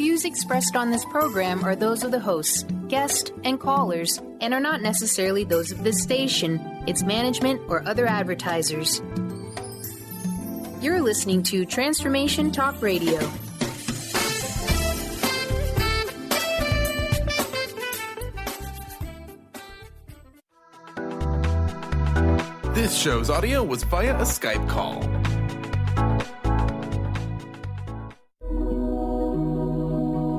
views expressed on this program are those of the hosts, guests, and callers, and are not necessarily those of this station, its management, or other advertisers. You're listening to Transformation Talk Radio. This show's audio was via a Skype call.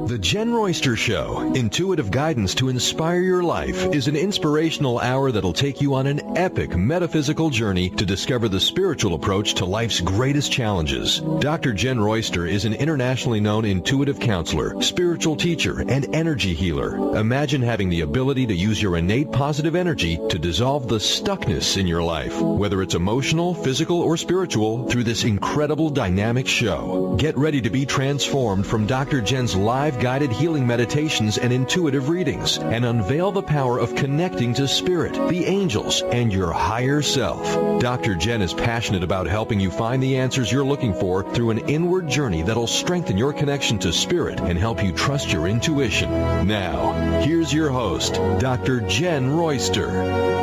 The Jenn Royster Show, intuitive guidance to inspire your life, is an inspirational hour that'll take you on an epic metaphysical journey to discover the spiritual approach to life's greatest challenges. Dr. Jenn Royster is an internationally known intuitive counselor, spiritual teacher, and energy healer. Imagine having the ability to use your innate positive energy to dissolve the stuckness in your life, whether it's emotional, physical, or spiritual, through this incredible dynamic show. Get ready to be transformed from Dr. Jenn's live guided healing meditations and intuitive readings, and unveil the power of connecting to spirit, the angels, and your higher self. Dr. Jenn is passionate about helping you find the answers you're looking for through an inward journey that'll strengthen your connection to spirit and help you trust your intuition. Now, here's your host, Dr. Jenn Royster.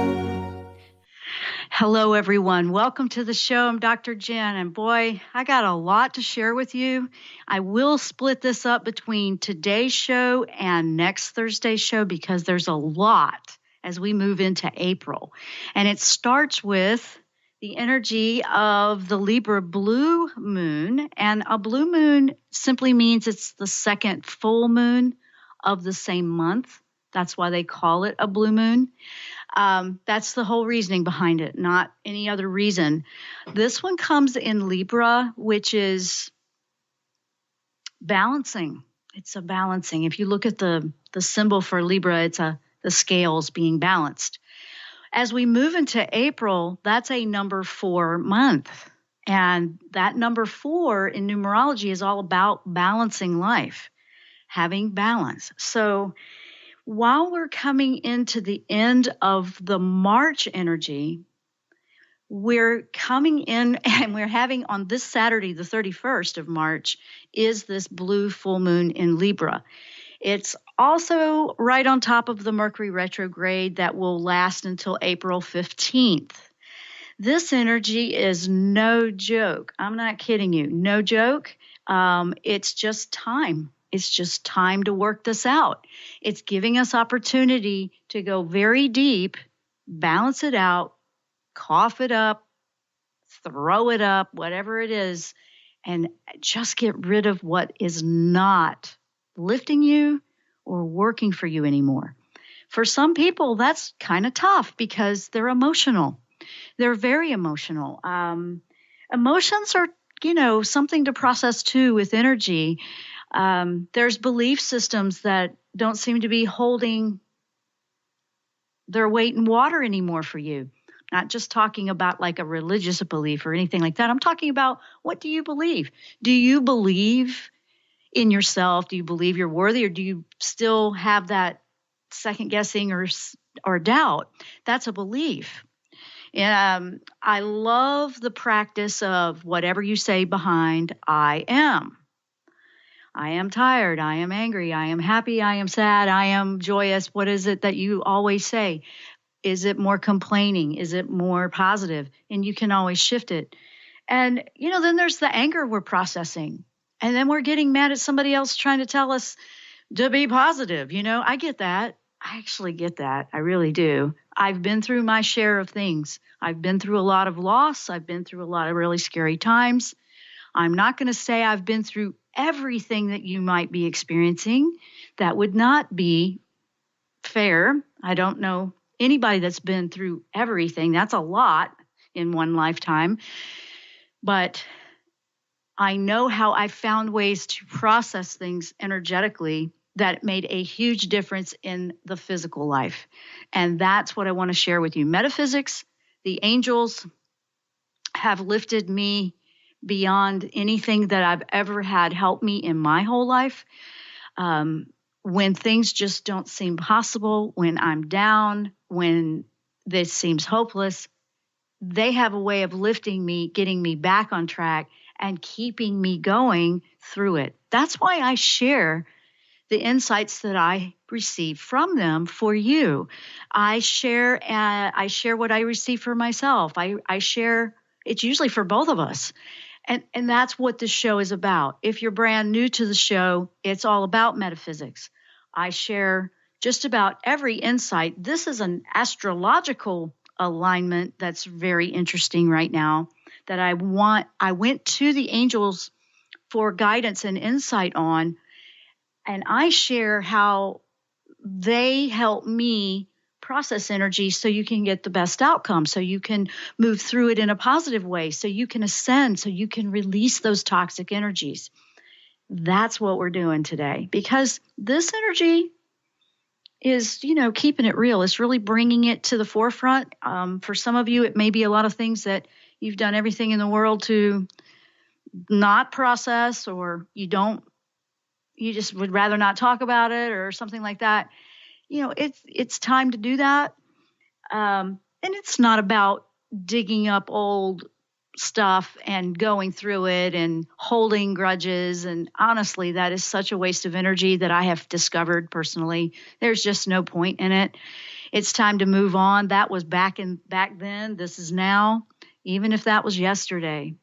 Hello, everyone. Welcome to the show. I'm Dr. Jenn, and boy, I got a lot to share with you. I will split this up between today's show and next Thursday's show because there's a lot as we move into April. And it starts with the energy of the Libra blue moon. And a blue moon simply means it's the second full moon of the same month. That's why they call it a blue moon. That's the whole reasoning behind it, not any other reason. This one comes in Libra, which is balancing. It's a balancing. If you look at the symbol for Libra, it's the scales being balanced. As we move into April, that's a number 4 month. And that number 4 in numerology is all about balancing life, having balance. So while we're coming into the end of the March energy, we're coming in and we're having on this Saturday, the 31st of March, is this blue full moon in Libra. It's also right on top of the Mercury Retrograde that will last until April 15th. This energy is no joke. I'm not kidding you. No joke. It's just time. It's just time to work this out. It's giving us opportunity to go very deep, balance it out, cough it up, throw it up, whatever it is, and just get rid of what is not lifting you or working for you anymore. For some people, that's kind of tough because they're emotional. They're very emotional. Emotions are, something to process too with energy. There's belief systems that don't seem to be holding their weight in water anymore for you. Not just talking about like a religious belief or anything like that. I'm talking about, what do you believe? Do you believe in yourself? Do you believe you're worthy, or do you still have that second guessing or doubt? That's a belief. I love the practice of whatever you say behind I am. I am tired. I am angry. I am happy. I am sad. I am joyous. What is it that you always say? Is it more complaining? Is it more positive? And you can always shift it. And, then there's the anger we're processing. And then we're getting mad at somebody else trying to tell us to be positive. I get that. I actually get that. I really do. I've been through my share of things. I've been through a lot of loss. I've been through a lot of really scary times. I'm not going to say I've been through everything that you might be experiencing. That would not be fair. I don't know anybody that's been through everything. That's a lot in one lifetime. But I know how I found ways to process things energetically that made a huge difference in the physical life. And that's what I want to share with you. Metaphysics, the angels have lifted me beyond anything that I've ever had help me in my whole life. When things just don't seem possible, when I'm down, when this seems hopeless, they have a way of lifting me, getting me back on track, and keeping me going through it. That's why I share the insights that I receive from them for you. I share what I receive for myself. I share, it's usually for both of us. And that's what this show is about. If you're brand new to the show, it's all about metaphysics. I share just about every insight. This is an astrological alignment that's very interesting right now that I went to the angels for guidance and insight on, and I share how they help me process energy so you can get the best outcome, so you can move through it in a positive way, so you can ascend, so you can release those toxic energies. That's what we're doing today, because this energy is, keeping it real. It's really bringing it to the forefront. For some of you, it may be a lot of things that you've done everything in the world to not process, or you just would rather not talk about it or something like that. It's time to do that. And it's not about digging up old stuff and going through it and holding grudges. And honestly, that is such a waste of energy that I have discovered personally. There's just no point in it. It's time to move on. That was back then. This is now, even if that was yesterday.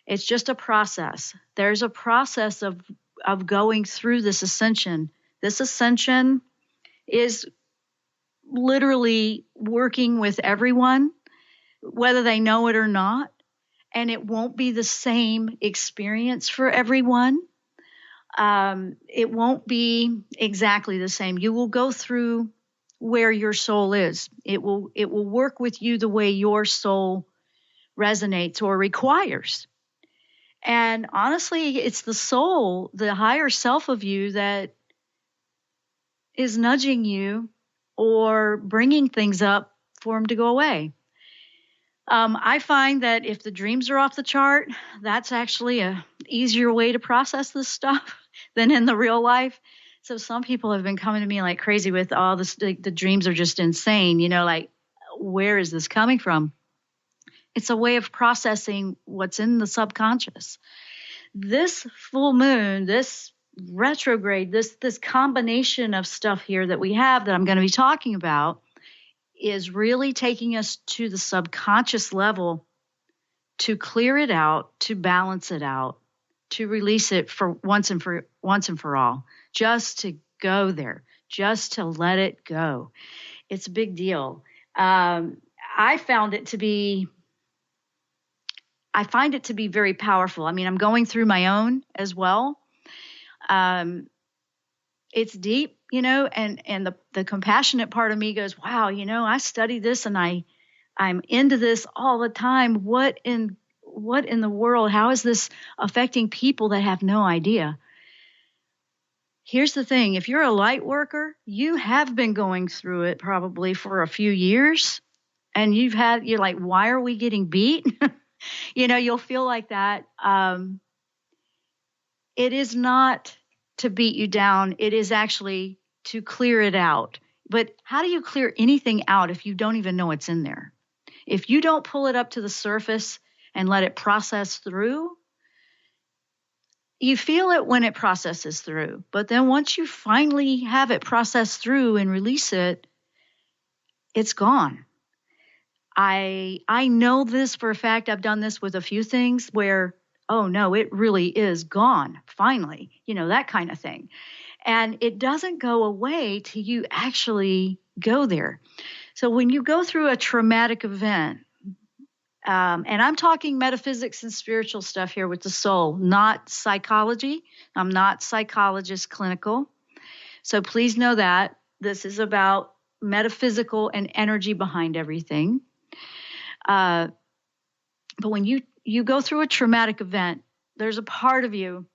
It's just a process. There's a process of going through this ascension. This ascension is literally working with everyone, whether they know it or not. And it won't be the same experience for everyone. It won't be exactly the same. You will go through where your soul is. It will work with you the way your soul resonates or requires. And honestly, it's the soul, the higher self of you, that is nudging you or bringing things up for them to go away. I find that if the dreams are off the chart, that's actually a easier way to process this stuff than in the real life. So some people have been coming to me like crazy with all this. The dreams are just insane. Like, where is this coming from? It's a way of processing what's in the subconscious. This full moon, this retrograde, this combination of stuff here that we have that I'm going to be talking about is really taking us to the subconscious level to clear it out, to balance it out, to release it for once and for all, just to go there, just to let it go. It's a big deal. I find it to be very powerful. I mean, I'm going through my own as well. It's deep, and the compassionate part of me goes, wow, I study this and I'm into this all the time. What in the world? How is this affecting people that have no idea? Here's the thing. If you're a light worker, you have been going through it probably for a few years, and you're like, why are we getting beat? You'll feel like that. It is not to beat you down. It is actually to clear it out. But how do you clear anything out if you don't even know it's in there? If you don't pull it up to the surface and let it process through, you feel it when it processes through. But then once you finally have it process through and release it, it's gone. I know this for a fact. I've done this with a few things where, oh no, it really is gone, finally, that kind of thing. And it doesn't go away till you actually go there. So when you go through a traumatic event, and I'm talking metaphysics and spiritual stuff here with the soul, not psychology. I'm not psychologist clinical. So please know that this is about metaphysical and energy behind everything. But when you go through a traumatic event, there's a part of you,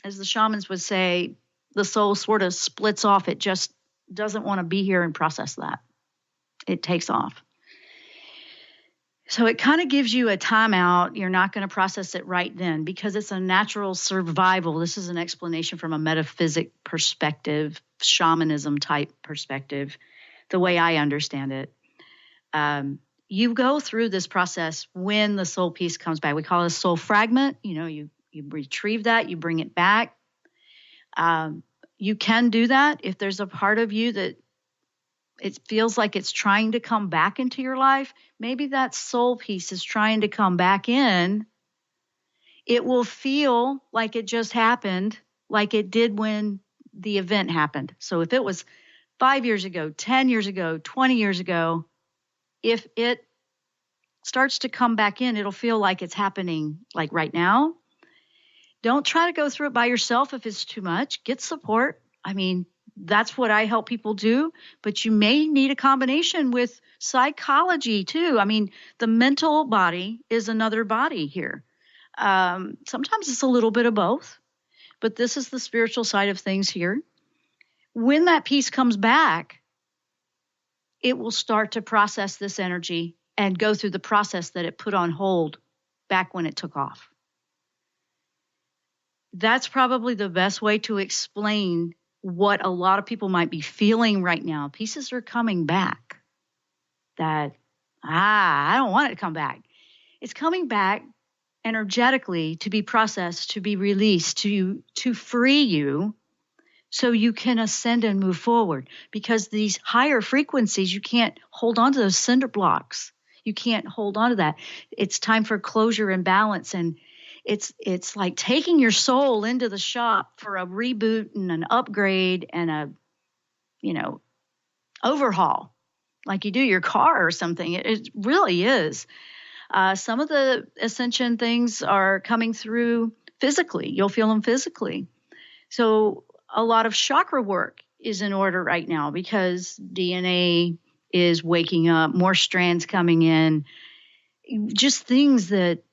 as the shamans would say, the soul sort of splits off. It just doesn't want to be here and process that. It takes off. So it kind of gives you a timeout. You're not going to process it right then because it's a natural survival. This is an explanation from a metaphysic perspective, shamanism type perspective, the way I understand it. you go through this process when the soul piece comes back. We call it a soul fragment. You retrieve that, you bring it back. You can do that if there's a part of you that it feels like it's trying to come back into your life. Maybe that soul piece is trying to come back in. It will feel like it just happened, like it did when the event happened. So if it was 5 years ago, 10 years ago, 20 years ago, if it starts to come back in, it'll feel like it's happening like right now. Don't try to go through it by yourself if it's too much. Get support. I mean, that's what I help people do, but you may need a combination with psychology too. I mean, the mental body is another body here. Sometimes it's a little bit of both, but this is the spiritual side of things here. When that piece comes back, it will start to process this energy and go through the process that it put on hold back when it took off. That's probably the best way to explain what a lot of people might be feeling right now. Pieces are coming back that, I don't want it to come back. It's coming back energetically to be processed, to be released, to free you so you can ascend and move forward. Because these higher frequencies, you can't hold on to those cinder blocks. You can't hold on to that. It's time for closure and balance. And it's like taking your soul into the shop for a reboot and an upgrade and a, overhaul, like you do your car or something. It really is. Some of the ascension things are coming through physically. You'll feel them physically. So a lot of chakra work is in order right now because DNA is waking up, more strands coming in, just things that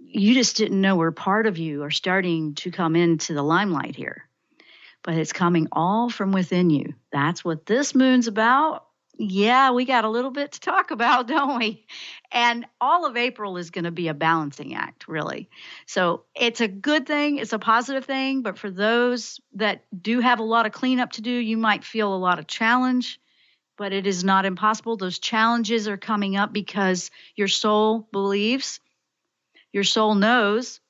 you just didn't know were part of you are starting to come into the limelight here. But it's coming all from within you. That's what this moon's about. Yeah, we got a little bit to talk about, don't we? And all of April is going to be a balancing act, really. So it's a good thing. It's a positive thing. But for those that do have a lot of cleanup to do, you might feel a lot of challenge. But it is not impossible. Those challenges are coming up because your soul believes, your soul knows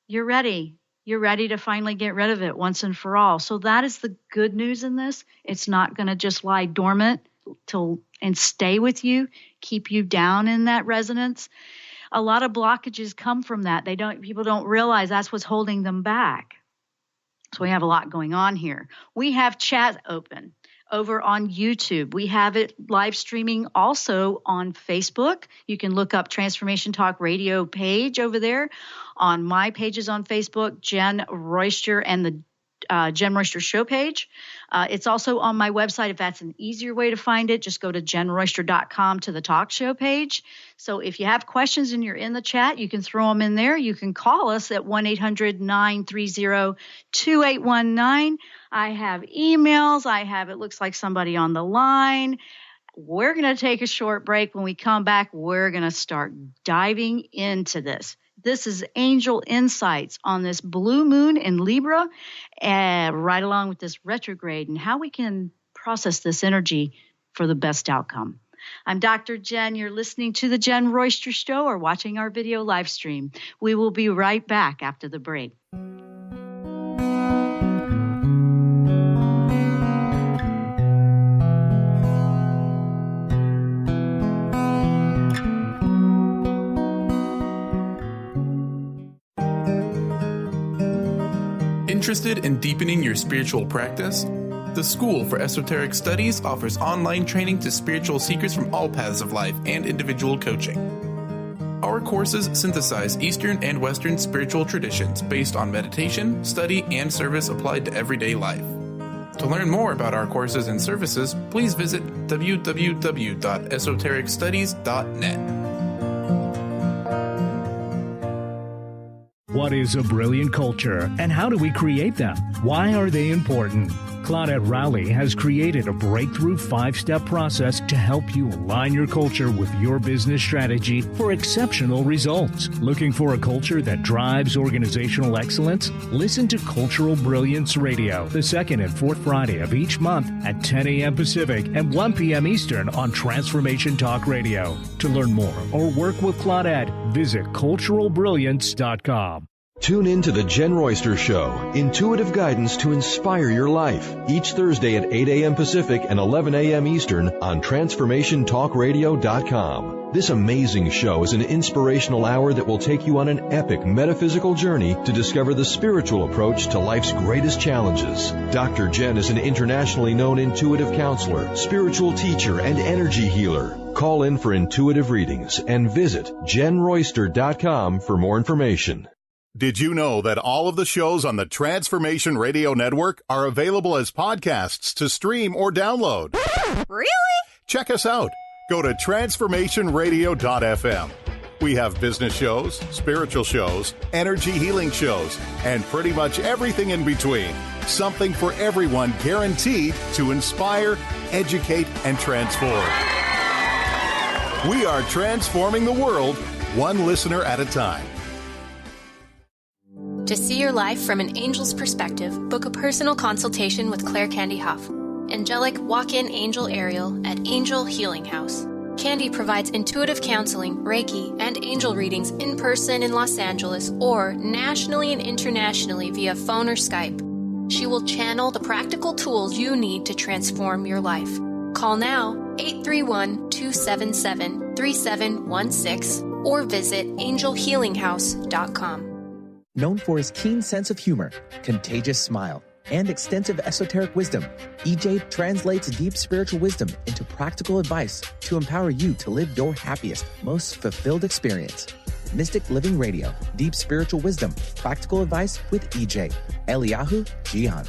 you're ready. You're ready to finally get rid of it once and for all. So that is the good news in this. It's not going to just lie dormant and stay with you, keep you down in that resonance. A lot of blockages come from that. People don't realize that's what's holding them back. So we have a lot going on here. We have chat open over on YouTube. We have it live streaming also on Facebook. You can look up Transformation Talk Radio page over there. On my pages on Facebook, Jenn Royster and the Jenn Royster show page. It's also on my website. If that's an easier way to find it, just go to JennRoyster.com to the talk show page. So if you have questions and you're in the chat, you can throw them in there. You can call us at 1-800-930-2819. I have emails. It looks like somebody on the line. We're going to take a short break. When we come back, we're going to start diving into this. This is Angel Insights on this blue moon in Libra, right along with this retrograde and how we can process this energy for the best outcome. I'm Dr. Jenn. You're listening to the Jenn Royster Show or watching our video live stream. We will be right back after the break. Interested in deepening your spiritual practice? The School for Esoteric Studies offers online training to spiritual seekers from all paths of life and individual coaching. Our courses synthesize Eastern and Western spiritual traditions based on meditation, study, and service applied to everyday life. To learn more about our courses and services, please visit www.esotericstudies.net. What is a brilliant culture, and how do we create them? Why are they important? Claudette Rowley has created a breakthrough 5-step process to help you align your culture with your business strategy for exceptional results. Looking for a culture that drives organizational excellence? Listen to Cultural Brilliance Radio, the second and fourth Friday of each month at 10 a.m. Pacific and 1 p.m. Eastern on Transformation Talk Radio. To learn more or work with Claudette, visit culturalbrilliance.com. Tune in to the Jenn Royster Show, intuitive guidance to inspire your life, each Thursday at 8 a.m. Pacific and 11 a.m. Eastern on TransformationTalkRadio.com. This amazing show is an inspirational hour that will take you on an epic metaphysical journey to discover the spiritual approach to life's greatest challenges. Dr. Jenn is an internationally known intuitive counselor, spiritual teacher, and energy healer. Call in for intuitive readings and visit JennRoyster.com for more information. Did you know that all of the shows on the Transformation Radio Network are available as podcasts to stream or download? Really? Check us out. Go to transformationradio.fm. We have business shows, spiritual shows, energy healing shows, and pretty much everything in between. Something for everyone, guaranteed to inspire, educate, and transform. We are transforming the world, one listener at a time. To see your life from an angel's perspective, book a personal consultation with Claire Candy Huff, angelic walk-in angel Ariel at Angel Healing House. Candy provides intuitive counseling, Reiki, and angel readings in person in Los Angeles or nationally and internationally via phone or Skype. She will channel the practical tools you need to transform your life. Call now 831-277-3716 or visit angelhealinghouse.com. Known for his keen sense of humor, contagious smile, and extensive esoteric wisdom, EJ translates deep spiritual wisdom into practical advice to empower you to live your happiest, most fulfilled experience. Mystic Living Radio, Deep Spiritual Wisdom, Practical Advice with EJ, Eliyahu Jihan.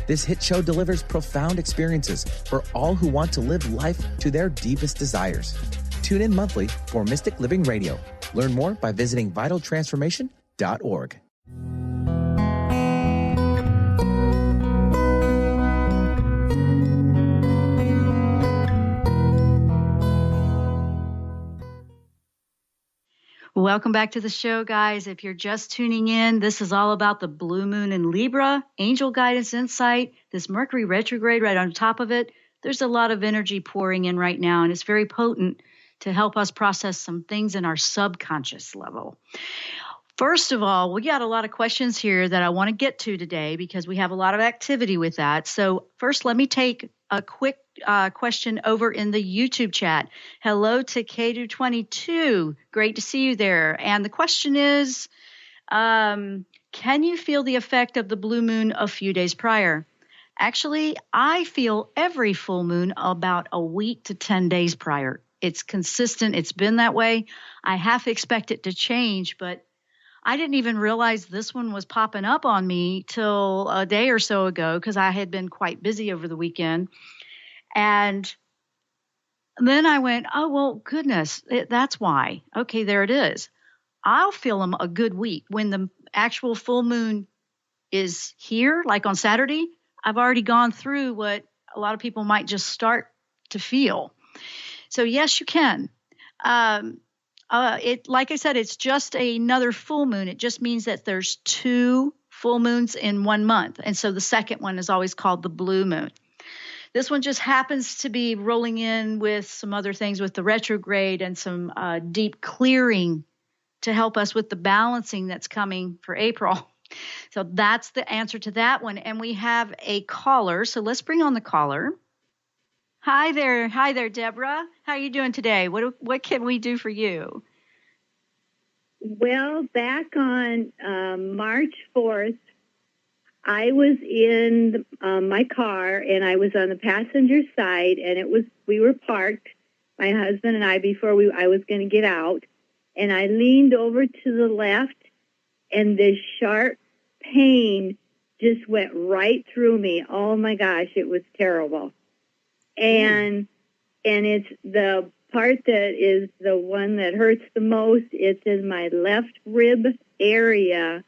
This hit show delivers profound experiences for all who want to live life to their deepest desires. Tune in monthly for Mystic Living Radio. Learn more by visiting vitaltransformation.org. Welcome back to the show, guys. If you're just tuning in, this is all about the blue moon in Libra, angel guidance insight, this Mercury retrograde right on top of it. There's a lot of energy pouring in right now, and it's very potent to help us process some things in our subconscious level. First of all, we got a lot of questions here that I want to get to today because we have a lot of activity with that. So first, let me take a quick question over in the YouTube chat. Hello to K222. Great to see you there. And the question is, can you feel the effect of the blue moon a few days prior? Actually, I feel every full moon about a week to 10 days prior. It's consistent. It's been that way. I half expect it to change, but I didn't even realize this one was popping up on me till a day or so ago because I had been quite busy over the weekend. And then I went, oh, well, goodness, that's why. Okay, there it is. I'll feel them a good week. When the actual full moon is here, like on Saturday, I've already gone through what a lot of people might just start to feel. So yes, you can. Like I said, it's just another full moon. It just means that there's two full moons in 1 month. And so the second one is always called the blue moon. This one just happens to be rolling in with some other things with the retrograde and some deep clearing to help us with the balancing that's coming for April. So that's the answer to that one. And we have a caller. So let's bring on the caller. Hi there, Deborah. How are you doing today? What can we do for you? Well, back on March 4th, I was in my car, and I was on the passenger side, and we were parked, my husband and I, before I was going to get out, and I leaned over to the left, and this sharp pain just went right through me. Oh my gosh, it was terrible. And it's the part that is the one that hurts the most. It's in my left rib area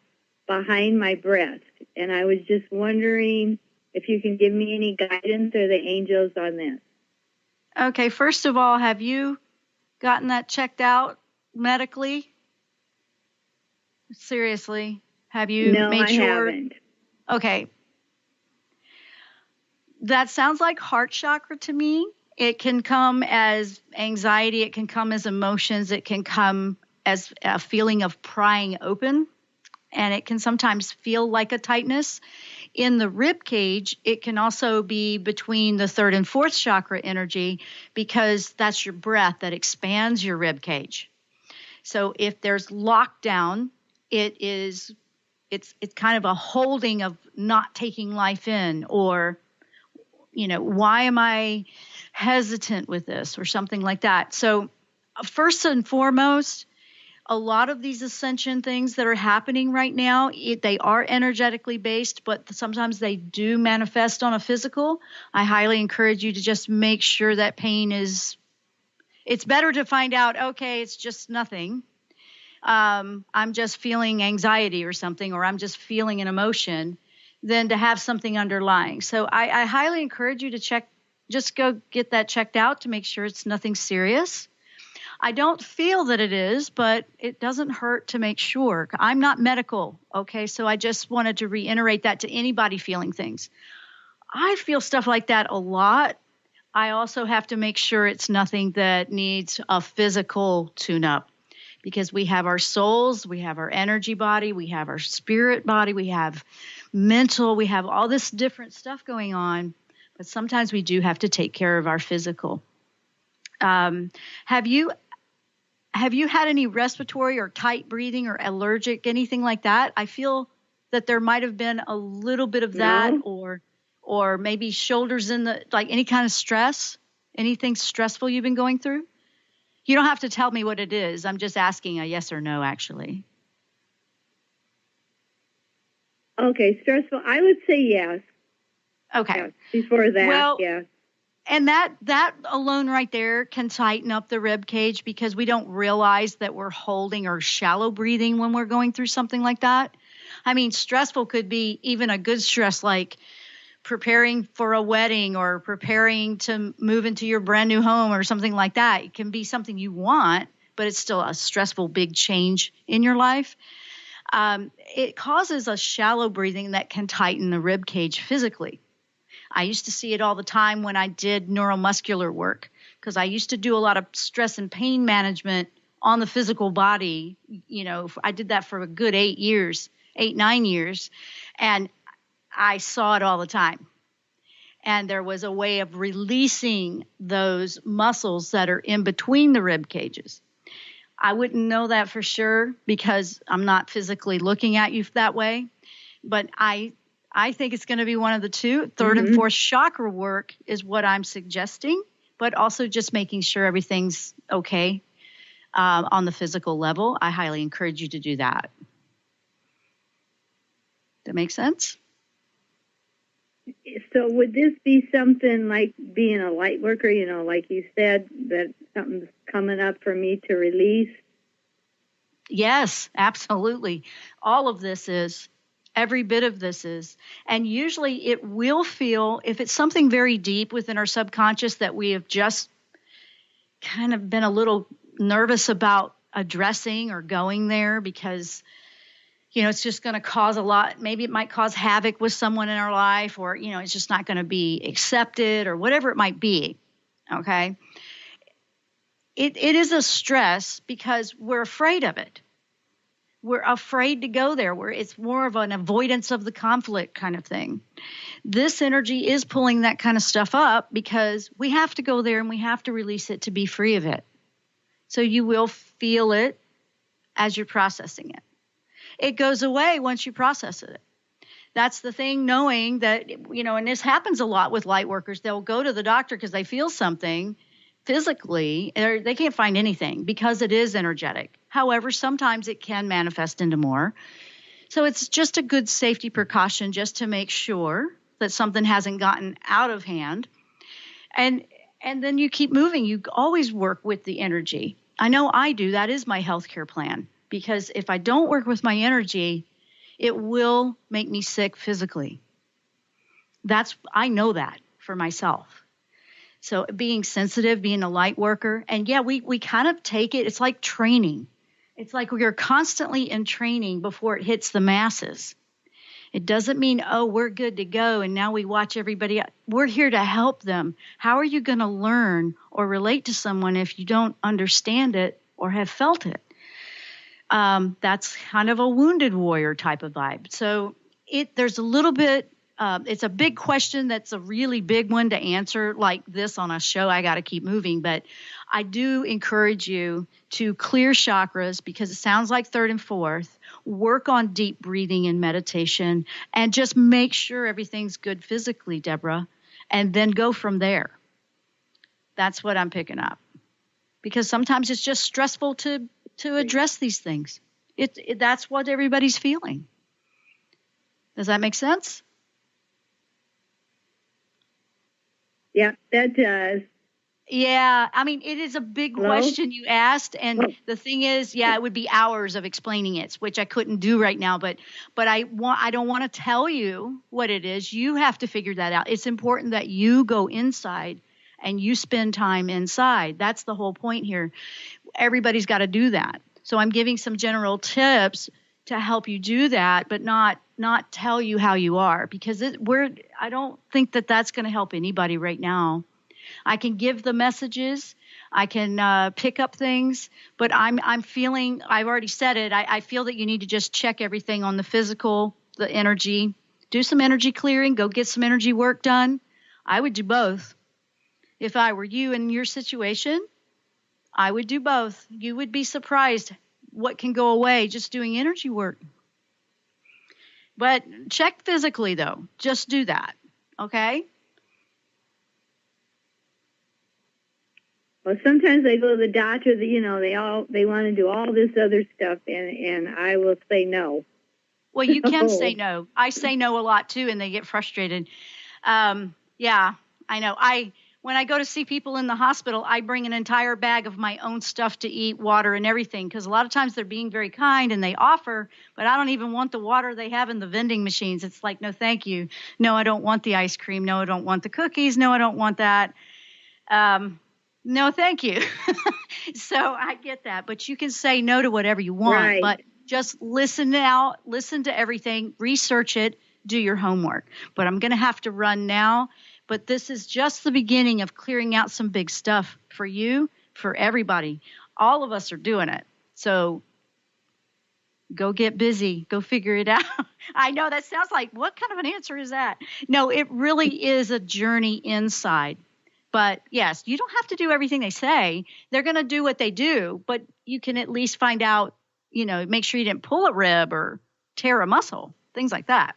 behind my breast. And I was just wondering if you can give me any guidance or the angels on this. Okay, first of all, have you gotten that checked out medically? Seriously, have you made sure? No, I haven't. Okay. That sounds like heart chakra to me. It can come as anxiety. It can come as emotions. It can come as a feeling of prying open. And it can sometimes feel like a tightness. In the rib cage, it can also be between the third and fourth chakra energy, because that's your breath that expands your rib cage. So if there's lockdown, it's kind of a holding of not taking life in, or, why am I hesitant with this, or something like that. So first and foremost, a lot of these ascension things that are happening right now, they are energetically based, but sometimes they do manifest on a physical. I highly encourage you to just make sure that pain it's better to find out, okay, it's just nothing. I'm just feeling anxiety or something, or I'm just feeling an emotion, than to have something underlying. So I highly encourage you to just go get that checked out to make sure it's nothing serious. I don't feel that it is, but it doesn't hurt to make sure. I'm not medical, okay? So I just wanted to reiterate that to anybody feeling things. I feel stuff like that a lot. I also have to make sure it's nothing that needs a physical tune-up, because we have our souls, we have our energy body, we have our spirit body, we have mental, we have all this different stuff going on, but sometimes we do have to take care of our physical. Have you had any respiratory or tight breathing or allergic, anything like that? I feel that there might have been a little bit of that, or maybe shoulders like any kind of stress, anything stressful you've been going through? You don't have to tell me what it is. I'm just asking a yes or no, actually. Okay, stressful. I would say yes. Okay. Yes. Before that, yes. And that alone right there can tighten up the rib cage, because we don't realize that we're holding or shallow breathing when we're going through something like that. I mean, stressful could be even a good stress, like preparing for a wedding or preparing to move into your brand new home or something like that. It can be something you want, but it's still a stressful big change in your life. It causes a shallow breathing that can tighten the rib cage physically. I used to see it all the time when I did neuromuscular work, because I used to do a lot of stress and pain management on the physical body. I did that for a good 9 years, and I saw it all the time. And there was a way of releasing those muscles that are in between the rib cages. I wouldn't know that for sure, because I'm not physically looking at you that way, but I think it's going to be one of the two. Third and fourth chakra work is what I'm suggesting, but also just making sure everything's okay on the physical level. I highly encourage you to do that. That make sense? So would this be something like being a light worker, like you said, that something's coming up for me to release? Yes, absolutely. All of this is. Every bit of this is. And usually it will feel, if it's something very deep within our subconscious that we have just kind of been a little nervous about addressing or going there, because, it's just going to cause a lot. Maybe it might cause havoc with someone in our life, or, it's just not going to be accepted, or whatever it might be. Okay. It is a stress because we're afraid of it. We're afraid to go there, where it's more of an avoidance of the conflict kind of thing. This energy is pulling that kind of stuff up, because we have to go there and we have to release it to be free of it. So you will feel it as you're processing it. It goes away once you process it. That's the thing, knowing that, and this happens a lot with light workers. They'll go to the doctor because they feel something physically, they can't find anything because it is energetic. However, sometimes it can manifest into more. So it's just a good safety precaution just to make sure that something hasn't gotten out of hand. And then you keep moving. You always work with the energy. I know I do. That is my healthcare plan, because if I don't work with my energy, it will make me sick physically. I know that for myself. So being sensitive, being a light worker, and yeah, we kind of take it. It's like training. It's like we're constantly in training before it hits the masses. It doesn't mean, oh, we're good to go and now we watch everybody. We're here to help them. How are you going to learn or relate to someone if you don't understand it or have felt it? That's kind of a wounded warrior type of vibe. So there's a little bit, it's a big question that's a really big one to answer like this on a show. I got to keep moving. But I do encourage you to clear chakras because it sounds like third and fourth. Work on deep breathing and meditation and just make sure everything's good physically, Deborah, and then go from there. That's what I'm picking up. Because sometimes it's just stressful to address these things. That's what everybody's feeling. Does that make sense? Yeah, that does. Yeah, I mean, it is a big question you asked, and the thing is, yeah, it would be hours of explaining it, which I couldn't do right now, but I don't want to tell you what it is. You have to figure that out. It's important that you go inside and you spend time inside. That's the whole point here. Everybody's got to do that. So I'm giving some general tips to help you do that, but not tell you how you are, because I don't think that that's going to help anybody right now. I can give the messages, I can pick up things, but I'm feeling, I've already said it, I feel that you need to just check everything on the physical, the energy, do some energy clearing, go get some energy work done. I would do both. If I were you in your situation, I would do both. You would be surprised what can go away just doing energy work. But check physically, though. Just do that, okay? Well, sometimes I go to the doctor, they want to do all this other stuff, and I will say no. Well, you can say no. I say no a lot, too, and they get frustrated. Yeah, I know. When I go to see people in the hospital, I bring an entire bag of my own stuff to eat, water and everything, because a lot of times they're being very kind and they offer, but I don't even want the water they have in the vending machines. It's like, no, thank you. No, I don't want the ice cream. No, I don't want the cookies. No, I don't want that. No, thank you. So I get that, but you can say no to whatever you want, right. But just listen to everything, research it, do your homework. But I'm going to have to run now. But this is just the beginning of clearing out some big stuff for you, for everybody. All of us are doing it. So go get busy. Go figure it out. I know that sounds like, what kind of an answer is that? No, it really is a journey inside. But yes, you don't have to do everything they say. They're going to do what they do, but you can at least find out, make sure you didn't pull a rib or tear a muscle, things like that.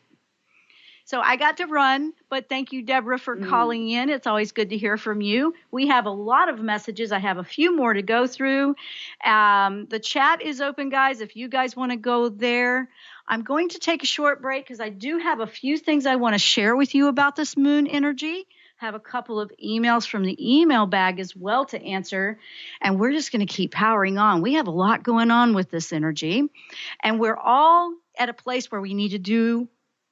So I got to run, but thank you, Deborah, for calling in. It's always good to hear from you. We have a lot of messages. I have a few more to go through. The chat is open, guys, if you guys want to go there. I'm going to take a short break because I do have a few things I want to share with you about this moon energy. I have a couple of emails from the email bag as well to answer, and we're just going to keep powering on. We have a lot going on with this energy, and we're all at a place where we need to do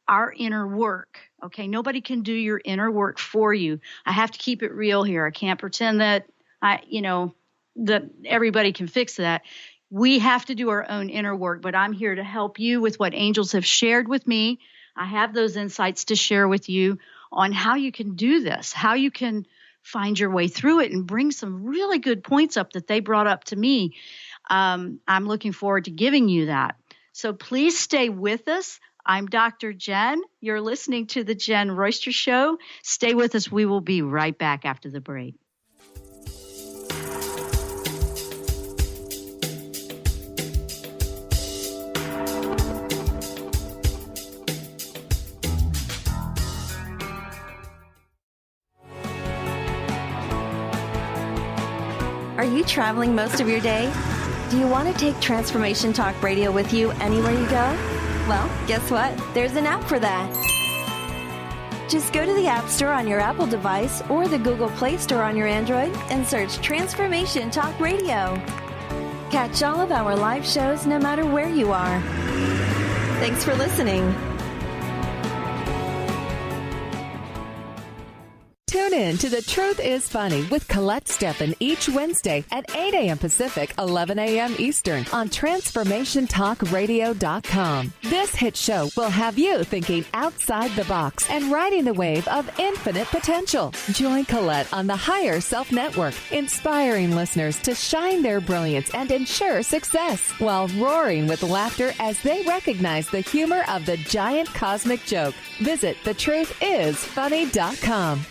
our inner work. Okay, nobody can do your inner work for you. I have to keep it real here. I can't pretend that that everybody can fix that. We have to do our own inner work, but I'm here to help you with what angels have shared with me. I have those insights to share with you on how you can do this, how you can find your way through it and bring some really good points up that they brought up to me. I'm looking forward to giving you that. So please stay with us. I'm Dr. Jenn. You're listening to the Jenn Royster Show. Stay with us. We will be right back after the break. Are you traveling most of your day? Do you want to take Transformation Talk Radio with you anywhere you go? Well, guess what? There's an app for that. Just go to the App Store on your Apple device or the Google Play Store on your Android and search Transformation Talk Radio. Catch all of our live shows no matter where you are. Thanks for listening. Tune in to The Truth is Funny with Colette Steppen each Wednesday at 8 a.m. Pacific, 11 a.m. Eastern on TransformationTalkRadio.com. This hit show will have you thinking outside the box and riding the wave of infinite potential. Join Colette on the Higher Self Network, inspiring listeners to shine their brilliance and ensure success while roaring with laughter as they recognize the humor of the giant cosmic joke. Visit thetruthисfunny.com.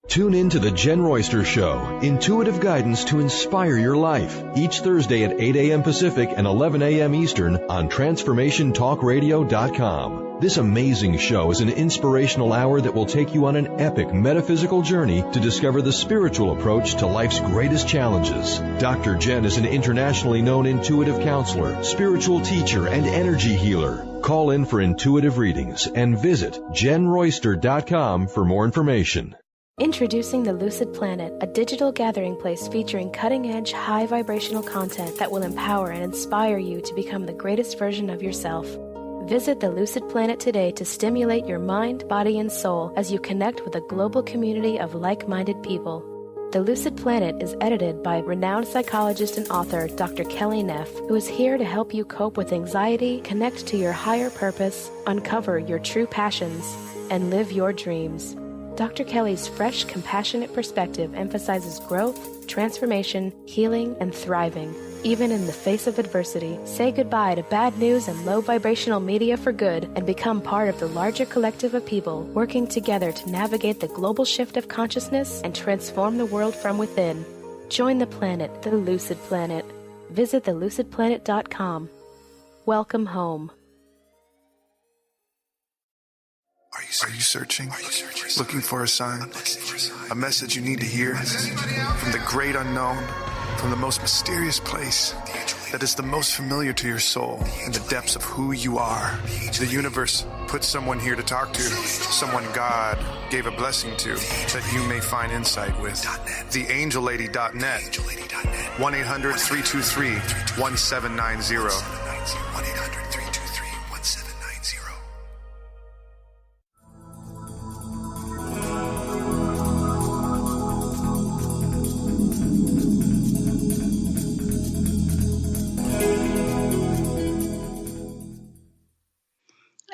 Tune in to The Jenn Royster Show, intuitive guidance to inspire your life, each Thursday at 8 a.m. Pacific and 11 a.m. Eastern on TransformationTalkRadio.com. This amazing show is an inspirational hour that will take you on an epic metaphysical journey to discover the spiritual approach to life's greatest challenges. Dr. Jenn is an internationally known intuitive counselor, spiritual teacher, and energy healer. Call in for intuitive readings and visit JennRoyster.com for more information. Introducing the Lucid Planet, a digital gathering place featuring cutting-edge, high-vibrational content that will empower and inspire you to become the greatest version of yourself. Visit the Lucid Planet today to stimulate your mind, body, and soul as you connect with a global community of like-minded people. The Lucid Planet is edited by renowned psychologist and author Dr. Kelly Neff, who is here to help you cope with anxiety, connect to your higher purpose, uncover your true passions, and live your dreams. Dr. Kelly's fresh, compassionate perspective emphasizes growth, transformation, healing, and thriving, even in the face of adversity. Say goodbye to bad news and low vibrational media for good and become part of the larger collective of people working together to navigate the global shift of consciousness and transform the world from within. Join the planet, the Lucid Planet. Visit thelucidplanet.com. Welcome home. Are you searching? Looking for a sign? A message you need to hear? From the great unknown, from the most mysterious place that is the most familiar to your soul in the depths of who you are. The universe put someone here to talk to, someone God gave a blessing to, that you may find insight with. TheAngelLady.net, 1-800-323-1790.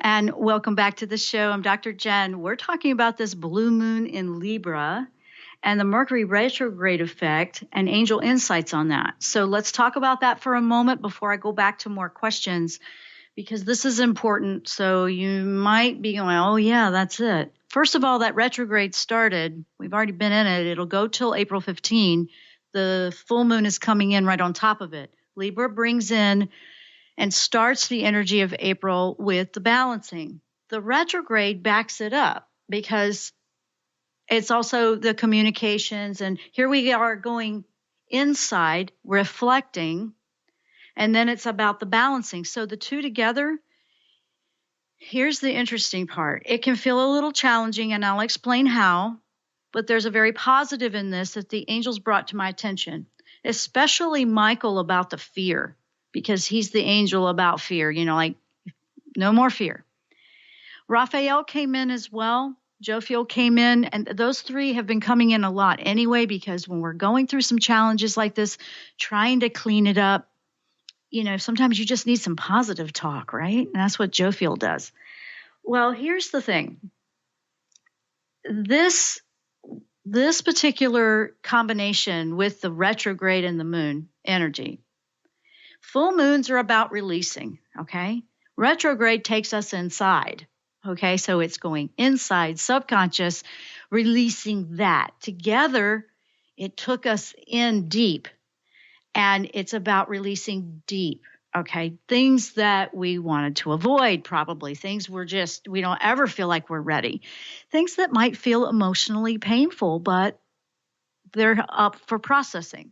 And welcome back to the show. I'm Dr. Jenn. We're talking about this blue moon in Libra and the Mercury retrograde effect and angel insights on that. So let's talk about that for a moment before I go back to more questions, because this is important. So you might be going, oh, yeah, that's it. First of all, that retrograde started. We've already been in it. It'll go till April 15. The full moon is coming in right on top of it. Libra brings in and starts the energy of April with the balancing. The retrograde backs it up because it's also the communications. And here we are going inside, reflecting, and then it's about the balancing. So the two together, here's the interesting part. It can feel a little challenging, and I'll explain how, but there's a very positive in this that the angels brought to my attention, especially Michael about the fear. Because he's the angel about fear, like no more fear. Raphael came in as well. Jophiel came in, and those three have been coming in a lot anyway, because when we're going through some challenges like this, trying to clean it up, sometimes you just need some positive talk, right? And that's what Jophiel does. Well, here's the thing. This particular combination with the retrograde and the moon energy, full moons are about releasing, okay? Retrograde takes us inside, okay? So it's going inside, subconscious, releasing that. Together, it took us in deep, and it's about releasing deep, okay? Things that we wanted to avoid, probably. Things we don't ever feel like we're ready. Things that might feel emotionally painful, but they're up for processing.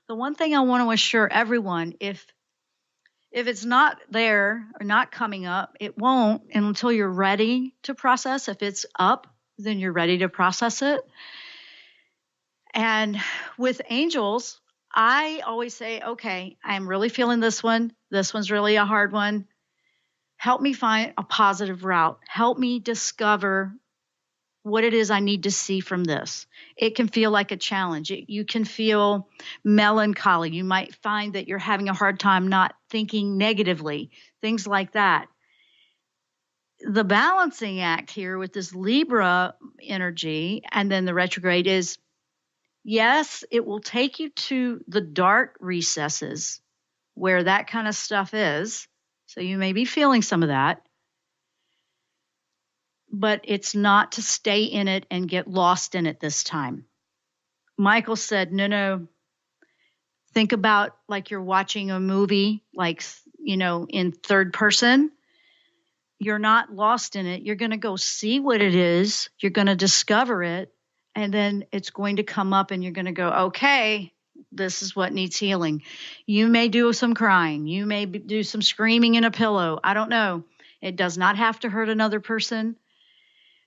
The one thing I want to assure everyone, if it's not there or not coming up, it won't until you're ready to process. If it's up, then you're ready to process it. And with angels, I always say, okay, I'm really feeling this one. This one's really a hard one. Help me find a positive route. Help me discover what it is I need to see from this. It can feel like a challenge. You can feel melancholy. You might find that you're having a hard time not thinking negatively, things like that. The balancing act here with this Libra energy and then the retrograde is, yes, it will take you to the dark recesses where that kind of stuff is. So you may be feeling some of that. But it's not to stay in it and get lost in it this time. Michael said, no, think about like you're watching a movie, like, in third person. You're not lost in it. You're going to go see what it is. You're going to discover it. And then it's going to come up and you're going to go, okay, this is what needs healing. You may do some crying. You may do some screaming in a pillow. I don't know. It does not have to hurt another person.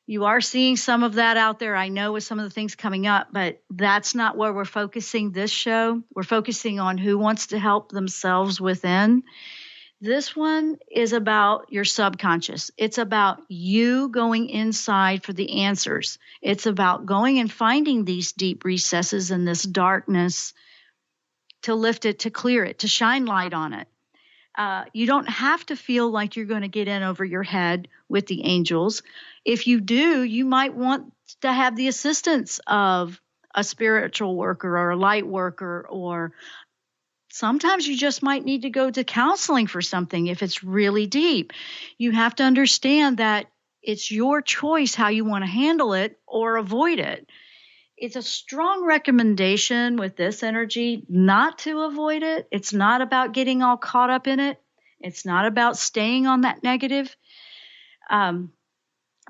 You are seeing some of that out there, I know, with some of the things coming up, but that's not where we're focusing this show. We're focusing on who wants to help themselves within. This one is about your subconscious. It's about you going inside for the answers. It's about going and finding these deep recesses and this darkness to lift it, to clear it, to shine light on it. You don't have to feel like you're going to get in over your head with the angels. If you do, you might want to have the assistance of a spiritual worker or a light worker, or sometimes you just might need to go to counseling for something if it's really deep. You have to understand that it's your choice how you want to handle it or avoid it. It's a strong recommendation with this energy not to avoid it. It's not about getting all caught up in it. It's not about staying on that negative.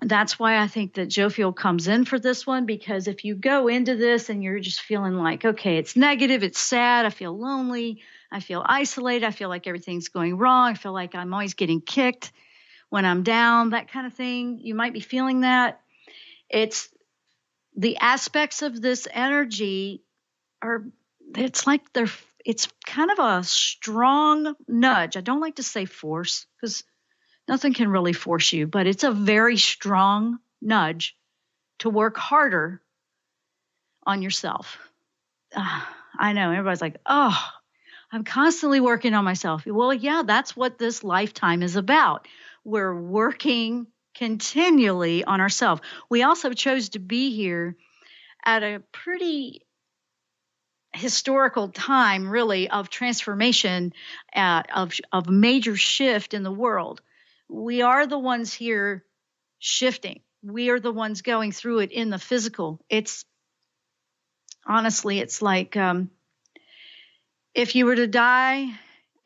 That's why I think that Jophiel comes in for this one, because if you go into this and you're just feeling like, okay, it's negative, it's sad, I feel lonely, I feel isolated, I feel like everything's going wrong, I feel like I'm always getting kicked when I'm down, that kind of thing. You might be feeling that. It's the aspects of this energy it's kind of a strong nudge. I don't like to say force because nothing can really force you, but it's a very strong nudge to work harder on yourself. I know everybody's like, oh, I'm constantly working on myself. Well, yeah, that's what this lifetime is about. We're working continually on ourselves. We also chose to be here at a pretty historical time, really, of transformation, of major shift in the world. We are the ones here shifting. We are the ones going through it in the physical. It's like if you were to die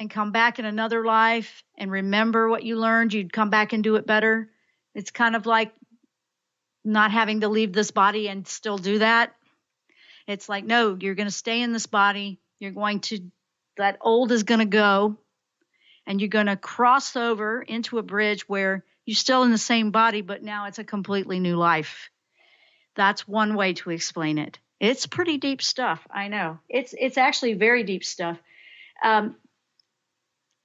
and come back in another life and remember what you learned, you'd come back and do it better. It's kind of like not having to leave this body and still do that. It's like, no, you're going to stay in this body. That old is going to go, and you're going to cross over into a bridge where you're still in the same body, but now it's a completely new life. That's one way to explain it. It's pretty deep stuff. I know. It's actually very deep stuff.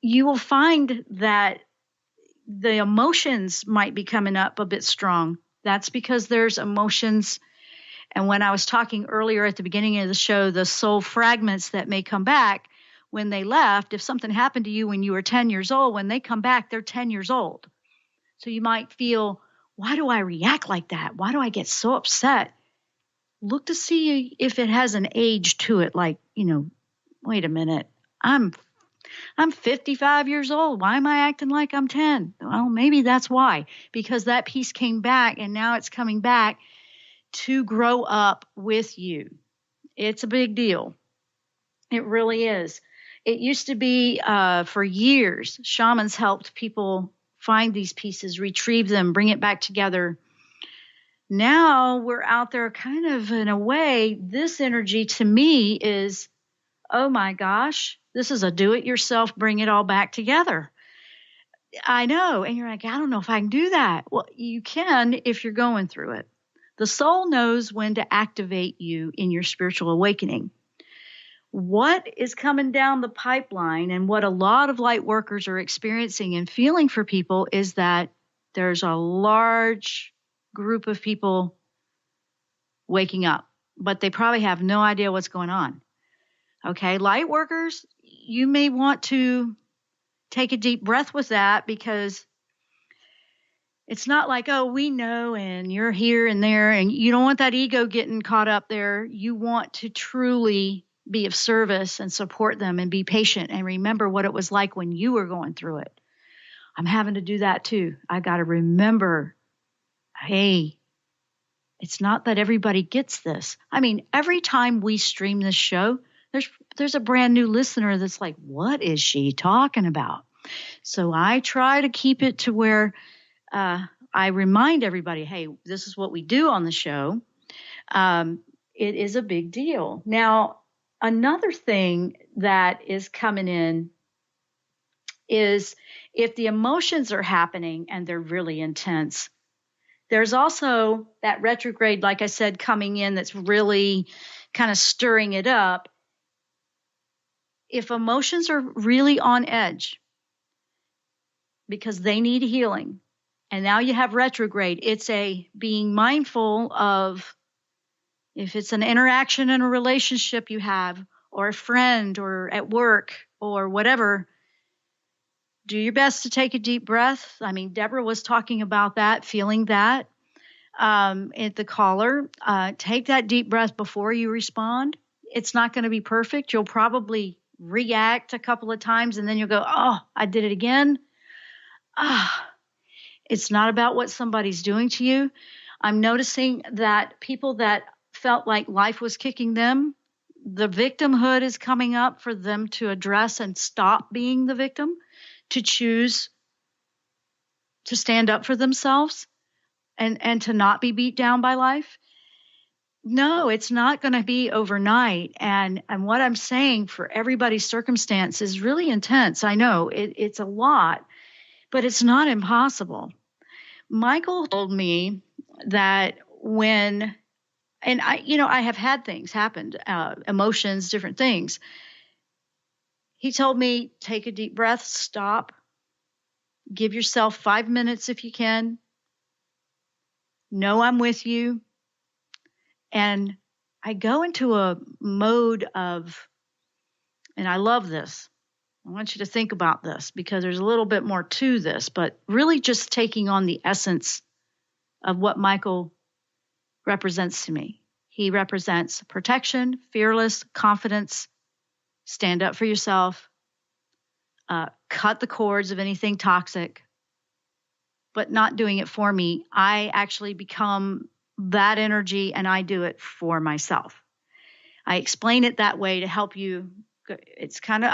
You will find that the emotions might be coming up a bit strong. That's because there's emotions. And when I was talking earlier at the beginning of the show, the soul fragments that may come back when they left, if something happened to you when you were 10 years old, when they come back, they're 10 years old. So you might feel, why do I react like that? Why do I get so upset? Look to see if it has an age to it. Like, wait a minute, I'm 55 years old. Why am I acting like I'm 10? Well, maybe that's why, because that piece came back and now it's coming back to grow up with you. It's a big deal. It really is. It used to be for years, shamans helped people find these pieces, retrieve them, bring it back together. Now we're out there kind of in a way, this energy to me is, oh my gosh, this is a do-it-yourself, bring it all back together. I know. And you're like, I don't know if I can do that. Well, you can if you're going through it. The soul knows when to activate you in your spiritual awakening. What is coming down the pipeline and what a lot of light workers are experiencing and feeling for people is that there's a large group of people waking up, but they probably have no idea what's going on. Okay, light workers, you may want to take a deep breath with that, because it's not like, oh, we know and you're here and there, and you don't want that ego getting caught up there. You want to truly be of service and support them and be patient and remember what it was like when you were going through it. I'm having to do that too. I got to remember, hey, it's not that everybody gets this. I mean, every time we stream this show, there's a brand new listener that's like, what is she talking about? So I try to keep it to where I remind everybody, hey, this is what we do on the show. It is a big deal. Now, another thing that is coming in is if the emotions are happening and they're really intense, there's also that retrograde, like I said, coming in that's really kind of stirring it up. If emotions are really on edge because they need healing, and now you have retrograde, it's a being mindful of, if it's an interaction in a relationship you have, or a friend, or at work, or whatever, do your best to take a deep breath. I mean, Deborah was talking about that, feeling that at the caller. Take that deep breath before you respond. It's not going to be perfect. You'll probably react a couple of times, and then you'll go, oh, I did it again. It's not about what somebody's doing to you. I'm noticing that people that felt like life was kicking them, the victimhood is coming up for them to address and stop being the victim, to choose to stand up for themselves and to not be beat down by life. No, it's not going to be overnight. And what I'm saying for everybody's circumstance is really intense. I know it's a lot, but it's not impossible. Michael told me that when, and I have had things happen, emotions, different things. He told me, take a deep breath, stop, give yourself 5 minutes if you can. Know I'm with you. And I go into a mode of, and I love this. I want you to think about this because there's a little bit more to this, but really just taking on the essence of what Michael represents to me. He represents protection, fearless, confidence, stand up for yourself, cut the cords of anything toxic, but not doing it for me. I actually become that energy and I do it for myself. I explain it that way to help you. It's kind of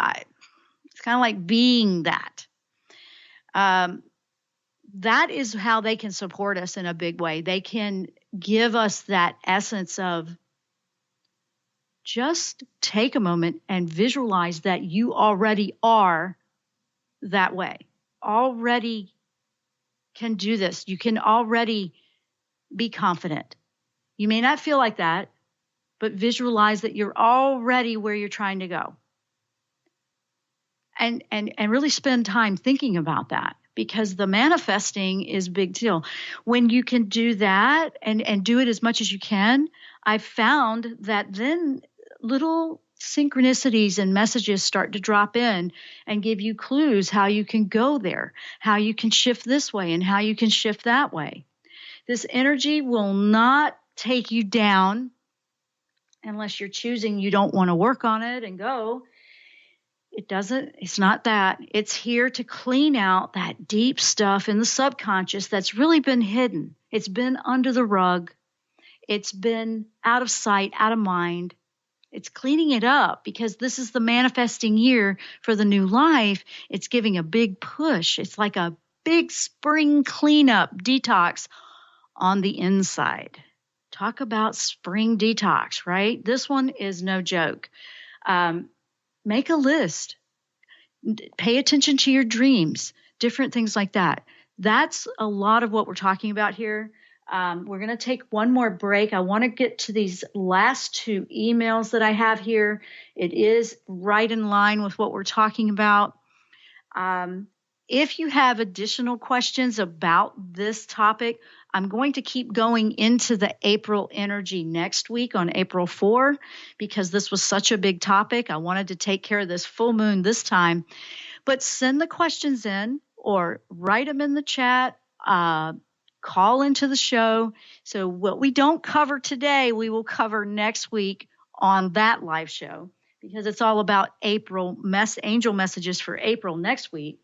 like being that. That is how they can support us in a big way. They can give us that essence of just take a moment and visualize that you already are that way. Already can do this. You can already be confident. You may not feel like that, but visualize that you're already where you're trying to go. And really spend time thinking about that, because the manifesting is a big deal. When you can do that and do it as much as you can, I've found that then little synchronicities and messages start to drop in and give you clues how you can go there, how you can shift this way and how you can shift that way. This energy will not take you down unless you're choosing you don't want to work on it and go. It's not that. It's here to clean out that deep stuff in the subconscious that's really been hidden. It's been under the rug. It's been out of sight, out of mind. It's cleaning it up because this is the manifesting year for the new life. It's giving a big push. It's like a big spring cleanup, detox on the inside. Talk about spring detox, right? This one is no joke. Make a list. Pay attention to your dreams, different things like that. That's a lot of what we're talking about here. We're going to take one more break. I want to get to these last two emails that I have here. It is right in line with what we're talking about. If you have additional questions about this topic, I'm going to keep going into the April energy next week on April 4 because this was such a big topic. I wanted to take care of this full moon this time. But send the questions in or write them in the chat, call into the show. So what we don't cover today, we will cover next week on that live show because it's all about April angel messages for April next week.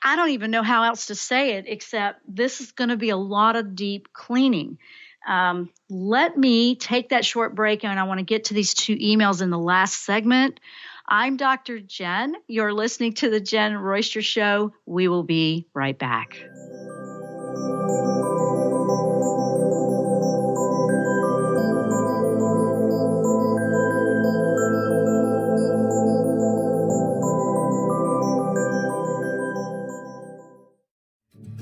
I don't even know how else to say it except this is going to be a lot of deep cleaning. Let me take that short break, and I want to get to these 2 emails in the last segment. I'm Dr. Jenn. You're listening to the Jenn Royster Show. We will be right back.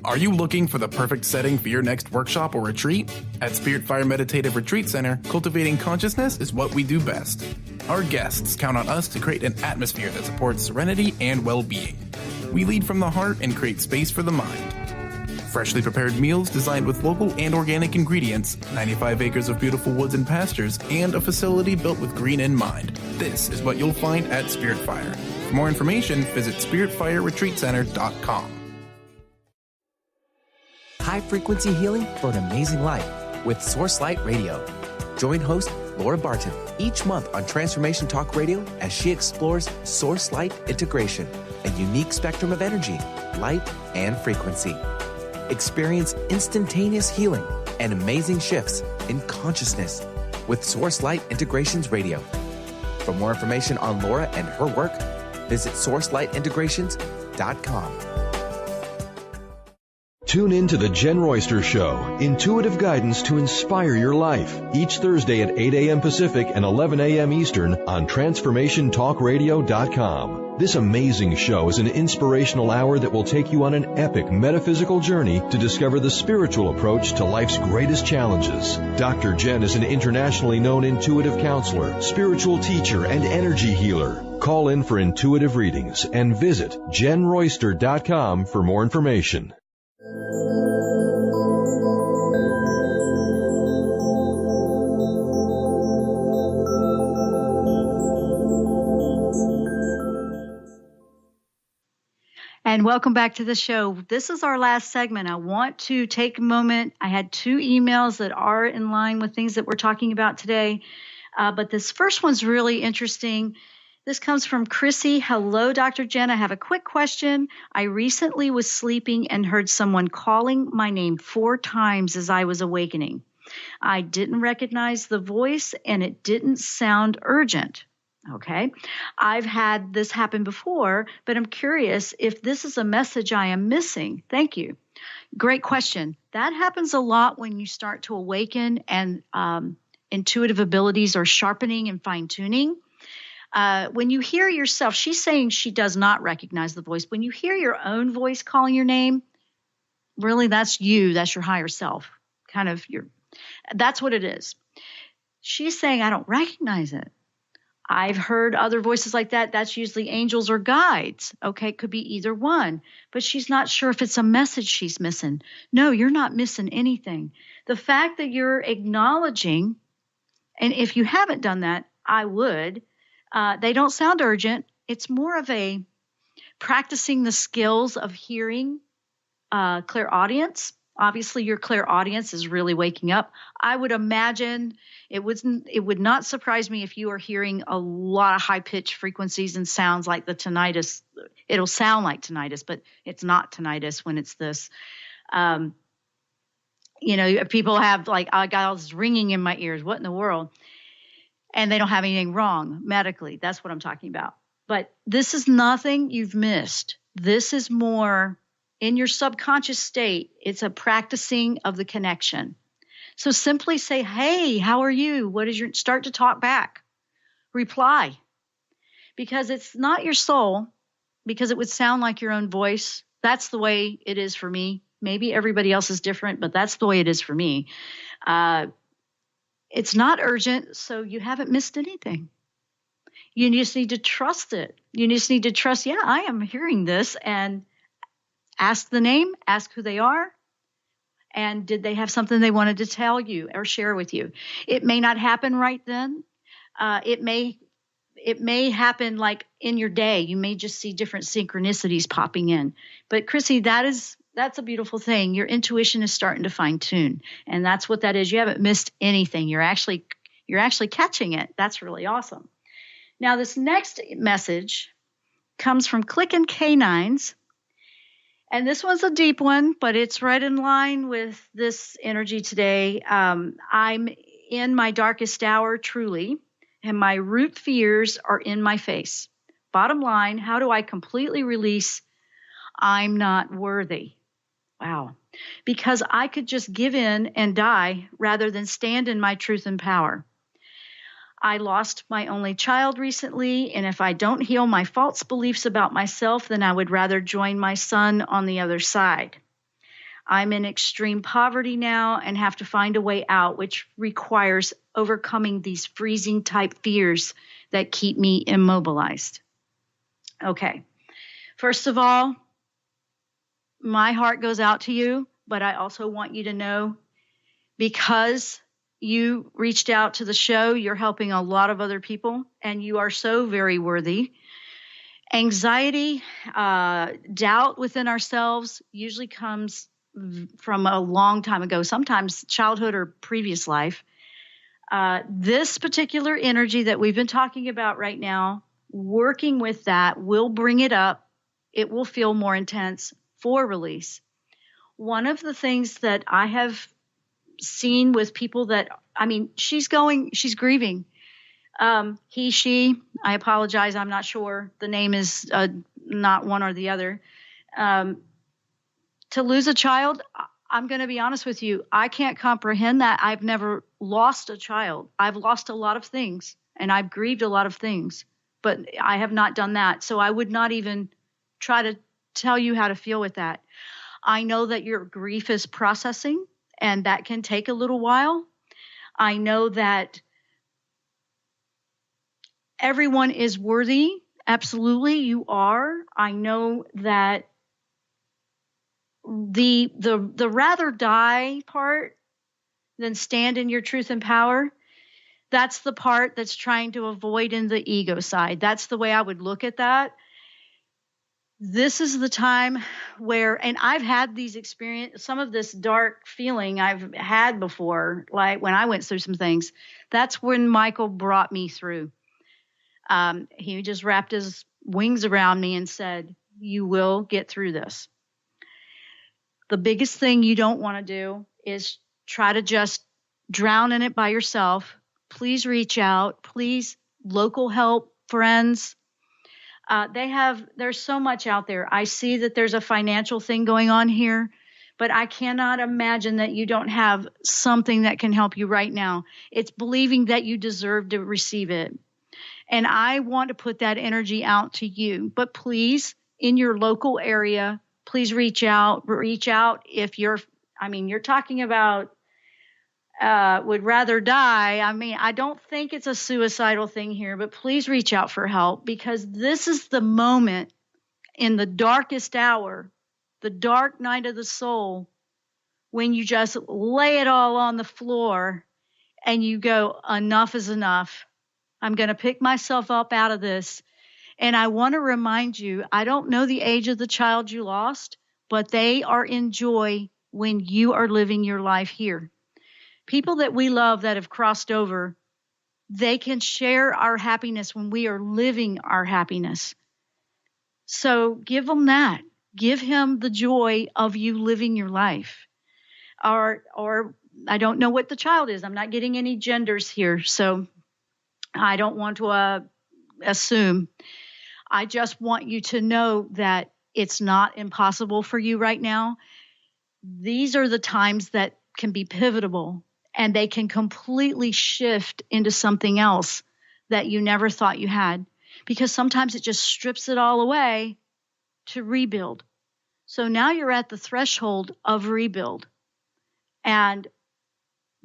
Are you looking for the perfect setting for your next workshop or retreat? At Spirit Fire Meditative Retreat Center, cultivating consciousness is what we do best. Our guests count on us to create an atmosphere that supports serenity and well-being. We lead from the heart and create space for the mind. Freshly prepared meals designed with local and organic ingredients, 95 acres of beautiful woods and pastures, and a facility built with green in mind. This is what you'll find at Spirit Fire. For more information, visit spiritfireretreatcenter.com. High-frequency healing for an amazing life with Source Light Radio. Join host Laura Barton each month on Transformation Talk Radio as she explores Source Light integration, a unique spectrum of energy, light, and frequency. Experience instantaneous healing and amazing shifts in consciousness with Source Light Integrations Radio. For more information on Laura and her work, visit sourcelightintegrations.com. Tune in to the Jenn Royster Show, intuitive guidance to inspire your life, each Thursday at 8 a.m. Pacific and 11 a.m. Eastern on TransformationTalkRadio.com. This amazing show is an inspirational hour that will take you on an epic metaphysical journey to discover the spiritual approach to life's greatest challenges. Dr. Jenn is an internationally known intuitive counselor, spiritual teacher, and energy healer. Call in for intuitive readings and visit JennRoyster.com for more information. And welcome back to the show. This is our last segment. I want to take a moment. I had 2 emails that are in line with things that we're talking about today. But this first one's really interesting. This comes from Chrissy. Hello, Dr. Jenn. I have a quick question. I recently was sleeping and heard someone calling my name 4 times as I was awakening. I didn't recognize the voice and it didn't sound urgent. Okay. I've had this happen before, but I'm curious if this is a message I am missing. Thank you. Great question. That happens a lot when you start to awaken and intuitive abilities are sharpening and fine-tuning. When you hear yourself, she's saying she does not recognize the voice. When you hear your own voice calling your name, really that's you, that's your higher self. That's what it is. She's saying, I don't recognize it. I've heard other voices like that. That's usually angels or guides. Okay, it could be either one. But she's not sure if it's a message she's missing. No, you're not missing anything. The fact that you're acknowledging, and if you haven't done that, I would. They don't sound urgent. It's more of a practicing the skills of hearing clairaudience. Obviously, your clairaudience is really waking up. I would imagine it would not surprise me if you are hearing a lot of high-pitched frequencies and sounds like the tinnitus. It'll sound like tinnitus, but it's not tinnitus when it's this. People have I got all this ringing in my ears. What in the world? And they don't have anything wrong medically. That's what I'm talking about. But this is nothing you've missed. This is more in your subconscious state. It's a practicing of the connection. So simply say, hey, how are you? Start to talk back. Reply. Because it's not your soul, because it would sound like your own voice. That's the way it is for me. Maybe everybody else is different, but that's the way it is for me. It's not urgent, so you haven't missed anything. You just need to trust it. You just need to trust, I am hearing this, and Ask the name, ask who they are, and did they have something they wanted to tell you or share with you. It may not happen right then. It may happen like in your day. You may just see different synchronicities popping in. But Chrissy, that's a beautiful thing. Your intuition is starting to fine tune, and that's what that is. You haven't missed anything. You're actually catching it. That's really awesome. Now, this next message comes from Clickin' Canines, and this one's a deep one, but it's right in line with this energy today. I'm in my darkest hour, truly, and my root fears are in my face. Bottom line, how do I completely release I'm not worthy? Wow. Because I could just give in and die rather than stand in my truth and power. I lost my only child recently, and if I don't heal my false beliefs about myself, then I would rather join my son on the other side. I'm in extreme poverty now and have to find a way out, which requires overcoming these freezing type fears that keep me immobilized. Okay. First of all, my heart goes out to you, but I also want you to know, because you reached out to the show, you're helping a lot of other people, and you are so very worthy. Anxiety, doubt within ourselves usually comes from a long time ago, sometimes childhood or previous life. This particular energy that we've been talking about right now, working with that will bring it up. It will feel more intense for release. One of the things that I have seen with people that, she's grieving. He, she, I apologize, I'm not sure. The name is not one or the other. To lose a child, I'm going to be honest with you, I can't comprehend that. I've never lost a child. I've lost a lot of things, and I've grieved a lot of things, but I have not done that. So I would not even try to tell you how to feel with that. I know that your grief is processing, and that can take a little while. I know that everyone is worthy. Absolutely, you are. I know that the rather die part than stand in your truth and power, that's the part that's trying to avoid in the ego side. That's the way I would look at that. This is the time where, and I've had these experience, some of this dark feeling I've had before, like when I went through some things. That's when Michael brought me through. He just wrapped his wings around me and said, you will get through this. The biggest thing you don't want to do is try to just drown in it by yourself. Please reach out. Please, local help, friends. There's so much out there. I see that there's a financial thing going on here, but I cannot imagine that you don't have something that can help you right now. It's believing that you deserve to receive it. And I want to put that energy out to you. But please, in your local area, please reach out. Reach out if you're talking about would rather die. I don't think it's a suicidal thing here, but please reach out for help, because this is the moment in the darkest hour, the dark night of the soul, when you just lay it all on the floor and you go, enough is enough. I'm going to pick myself up out of this. And I want to remind you, I don't know the age of the child you lost, but they are in joy when you are living your life here. People that we love that have crossed over, they can share our happiness when we are living our happiness. So give them that. Give him the joy of you living your life. Or I don't know what the child is. I'm not getting any genders here, so I don't want to assume. I just want you to know that it's not impossible for you right now. These are the times that can be pivotal, and they can completely shift into something else that you never thought you had, because sometimes it just strips it all away to rebuild. So now you're at the threshold of rebuild. And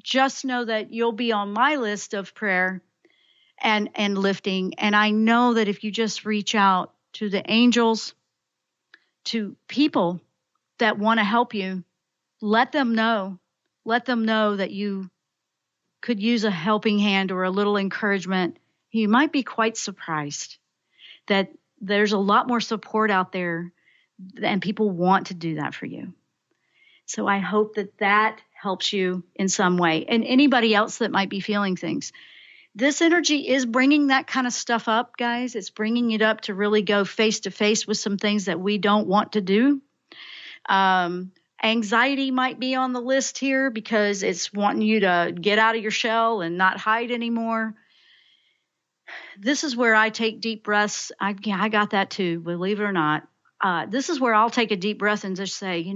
just know that you'll be on my list of prayer and lifting. And I know that if you just reach out to the angels, to people that want to help you, let them know. Let them know that you could use a helping hand or a little encouragement. You might be quite surprised that there's a lot more support out there, and people want to do that for you. So I hope that helps you in some way. And anybody else that might be feeling things. This energy is bringing that kind of stuff up, guys. It's bringing it up to really go face to face with some things that we don't want to do. Anxiety might be on the list here because it's wanting you to get out of your shell and not hide anymore. This is where I take deep breaths. I got that too, believe it or not. This is where I'll take a deep breath and just say,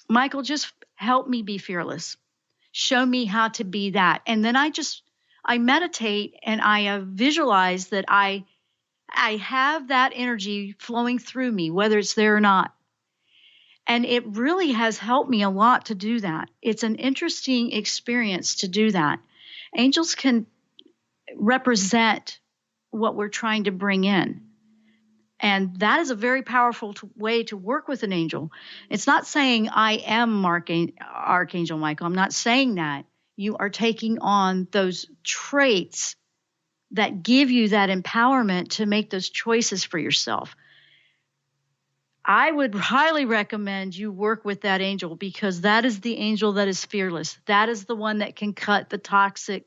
Michael, just help me be fearless. Show me how to be that. And then I meditate and I visualize that I have that energy flowing through me, whether it's there or not. And it really has helped me a lot to do that. It's an interesting experience to do that. Angels can represent what we're trying to bring in. And that is a very powerful way to work with an angel. It's not saying I am Archangel Michael. I'm not saying that. You are taking on those traits that give you that empowerment to make those choices for yourself. I would highly recommend you work with that angel, because that is the angel that is fearless. That is the one that can cut the toxic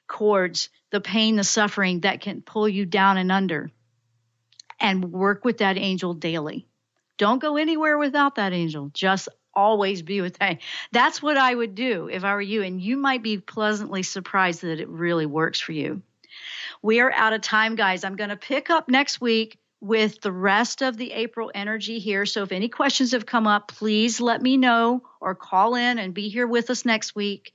cords, the pain, the suffering that can pull you down and under. And work with that angel daily. Don't go anywhere without that angel. Just always be with that. That's what I would do if I were you. And you might be pleasantly surprised that it really works for you. We are out of time, guys. I'm going to pick up next week with the rest of the April energy here. So if any questions have come up, please let me know or call in and be here with us next week.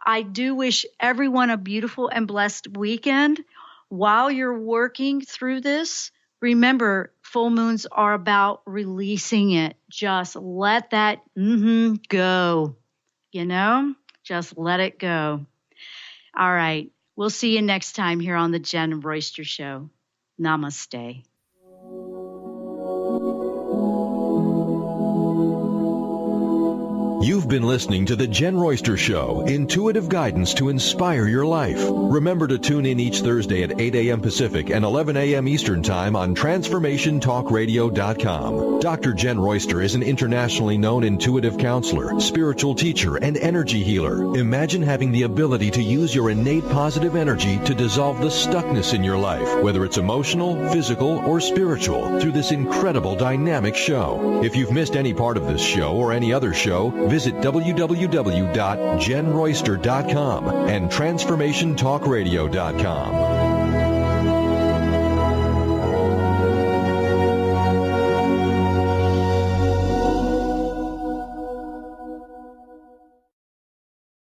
I do wish everyone a beautiful and blessed weekend. While you're working through this, remember, full moons are about releasing it. Just let that go. Just let it go. All right. We'll see you next time here on the Jenn Royster Show. Namaste. You've been listening to The Jenn Royster Show, intuitive guidance to inspire your life. Remember to tune in each Thursday at 8 a.m. Pacific and 11 a.m. Eastern Time on TransformationTalkRadio.com. Dr. Jenn Royster is an internationally known intuitive counselor, spiritual teacher, and energy healer. Imagine having the ability to use your innate positive energy to dissolve the stuckness in your life, whether it's emotional, physical, or spiritual, through this incredible dynamic show. If you've missed any part of this show or any other show, visit www.JennRoyster.com and TransformationTalkRadio.com.